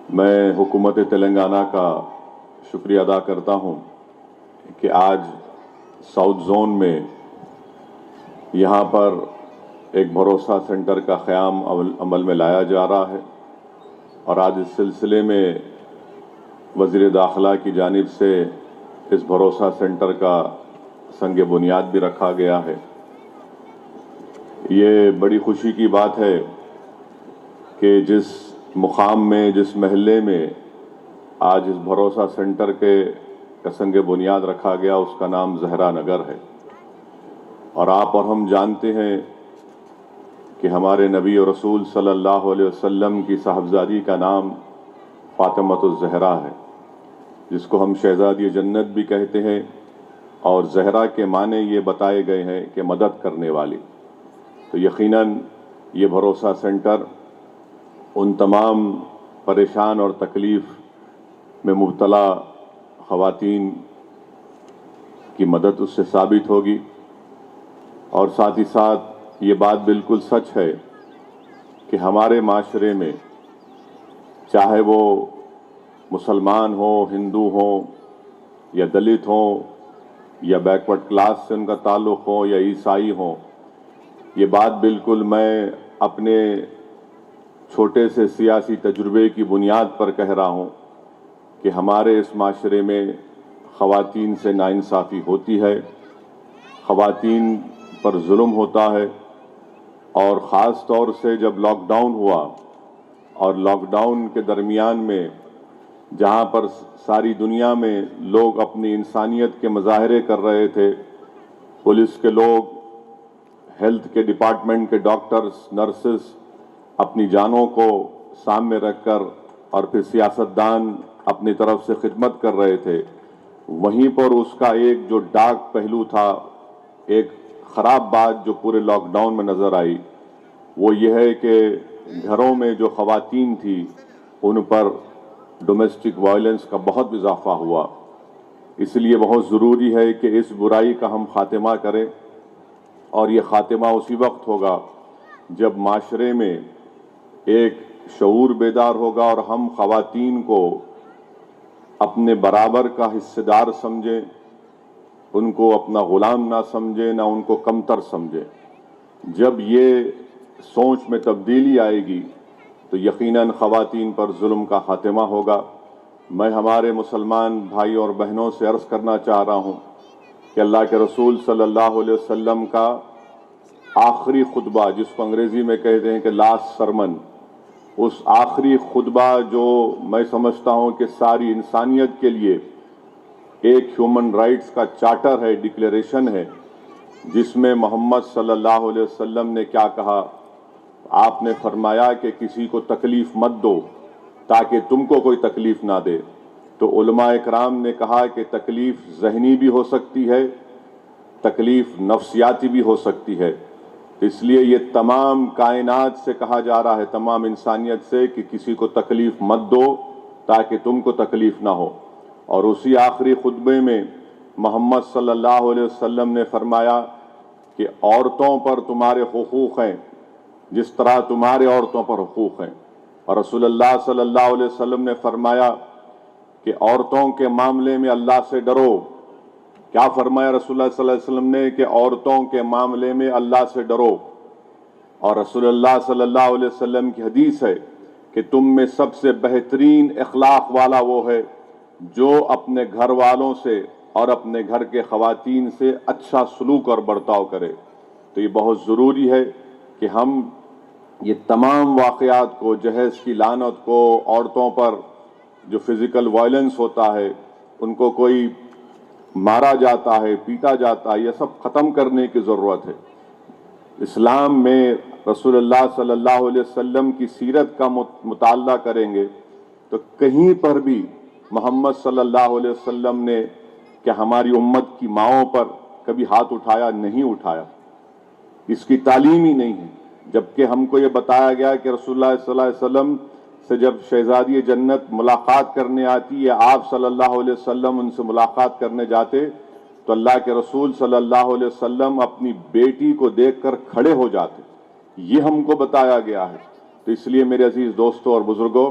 میں حکومت تلنگانہ کا شکریہ ادا کرتا ہوں کہ آج ساؤتھ زون میں یہاں پر ایک بھروسہ سینٹر کا قیام عمل میں لایا جا رہا ہے، اور آج اس سلسلے میں وزیر داخلہ کی جانب سے اس بھروسہ سینٹر کا سنگ بنیاد بھی رکھا گیا ہے۔ یہ بڑی خوشی کی بات ہے کہ جس مقام میں، جس محلے میں آج اس بھروسہ سینٹر کے سنگ بنیاد رکھا گیا، اس کا نام زہرا نگر ہے، اور آپ اور ہم جانتے ہیں کہ ہمارے نبی و رسول صلی اللہ علیہ وسلم کی صاحبزادی کا نام فاطمۃ الزہرا ہے، جس کو ہم شہزادی جنت بھی کہتے ہیں، اور زہرا کے معنی یہ بتائے گئے ہیں کہ مدد کرنے والی۔ تو یقیناً یہ بھروسہ سینٹر ان تمام پریشان اور تکلیف میں مبتلا خواتین کی مدد اس سے ثابت ہوگی، اور ساتھ ہی ساتھ یہ بات بالکل سچ ہے کہ ہمارے معاشرے میں چاہے وہ مسلمان ہوں، ہندو ہوں، یا دلت ہوں، یا بیکورڈ کلاس سے ان کا تعلق ہو، یا عیسائی ہوں، یہ بات بالکل میں اپنے چھوٹے سے سیاسی تجربے کی بنیاد پر کہہ رہا ہوں کہ ہمارے اس معاشرے میں خواتین سے ناانصافی ہوتی ہے، خواتین پر ظلم ہوتا ہے، اور خاص طور سے جب لاک ڈاؤن ہوا، اور لاک ڈاؤن کے درمیان میں جہاں پر ساری دنیا میں لوگ اپنی انسانیت کے مظاہرے کر رہے تھے، پولیس کے لوگ، ہیلتھ کے ڈپارٹمنٹ کے ڈاکٹرز، نرسز اپنی جانوں کو سامنے رکھ کر، اور پھر سیاستدان اپنی طرف سے خدمت کر رہے تھے، وہیں پر اس کا ایک جو ڈارک پہلو تھا، ایک خراب بات جو پورے لاک ڈاؤن میں نظر آئی، وہ یہ ہے کہ گھروں میں جو خواتین تھی ان پر ڈومیسٹک وائلنس کا بہت اضافہ ہوا۔ اس لیے بہت ضروری ہے کہ اس برائی کا ہم خاتمہ کریں، اور یہ خاتمہ اسی وقت ہوگا جب معاشرے میں ایک شعور بیدار ہوگا اور ہم خواتین کو اپنے برابر کا حصہ دار سمجھیں، ان کو اپنا غلام نہ سمجھیں، نہ ان کو کمتر سمجھیں۔ جب یہ سوچ میں تبدیلی آئے گی تو یقیناً خواتین پر ظلم کا خاتمہ ہوگا۔ میں ہمارے مسلمان بھائی اور بہنوں سے عرض کرنا چاہ رہا ہوں کہ اللہ کے رسول صلی اللہ علیہ وسلم کا آخری خطبہ، جس کو انگریزی میں کہتے ہیں کہ لاسٹ سرمن، اس آخری خطبہ جو میں سمجھتا ہوں کہ ساری انسانیت کے لیے ایک ہیومن رائٹس کا چارٹر ہے، ڈکلیریشن ہے، جس میں محمد صلی اللہ علیہ وسلم نے کیا کہا؟ آپ نے فرمایا کہ کسی کو تکلیف مت دو تاکہ تم کو کوئی تکلیف نہ دے۔ تو علماء اکرام نے کہا کہ تکلیف ذہنی بھی ہو سکتی ہے، تکلیف نفسیاتی بھی ہو سکتی ہے۔ اس لیے یہ تمام کائنات سے کہا جا رہا ہے، تمام انسانیت سے، کہ کسی کو تکلیف مت دو تاکہ تم کو تکلیف نہ ہو۔ اور اسی آخری خطبے میں محمد صلی اللہ علیہ وسلم نے فرمایا کہ عورتوں پر تمہارے حقوق ہیں جس طرح تمہارے عورتوں پر حقوق ہیں، اور رسول اللہ صلی اللہ علیہ وسلم نے فرمایا کہ عورتوں کے معاملے میں اللہ سے ڈرو۔ کیا فرمایا رسول اللہ صلی اللہ علیہ وسلم نے؟ کہ عورتوں کے معاملے میں اللہ سے ڈرو۔ اور رسول اللہ صلی اللہ علیہ وسلم کی حدیث ہے کہ تم میں سب سے بہترین اخلاق والا وہ ہے جو اپنے گھر والوں سے اور اپنے گھر کے خواتین سے اچھا سلوک اور برتاؤ کرے۔ تو یہ بہت ضروری ہے کہ ہم یہ تمام واقعات کو، جہیز کی لعنت کو، عورتوں پر جو فزیکل وائلنس ہوتا ہے، ان کو کوئی مارا جاتا ہے، پیٹا جاتا ہے، یہ سب ختم کرنے کی ضرورت ہے۔ اسلام میں رسول اللہ صلی اللہ علیہ وسلم کی سیرت کا مطالعہ کریں گے تو کہیں پر بھی محمد صلی اللہ علیہ وسلم نے کہ ہماری امت کی ماؤں پر کبھی ہاتھ اٹھایا؟ نہیں اٹھایا۔ اس کی تعلیم ہی نہیں ہے، جبکہ ہم کو یہ بتایا گیا کہ رسول اللہ صلی اللہ علیہ وسلم سے جب شہزادی جنت ملاقات کرنے آتی ہے، آپ صلی اللہ علیہ وسلم ان سے ملاقات کرنے جاتے تو اللہ کے رسول صلی اللہ علیہ وسلم اپنی بیٹی کو دیکھ کر کھڑے ہو جاتے۔ یہ ہم کو بتایا گیا ہے۔ تو اس لیے میرے عزیز دوستوں اور بزرگوں،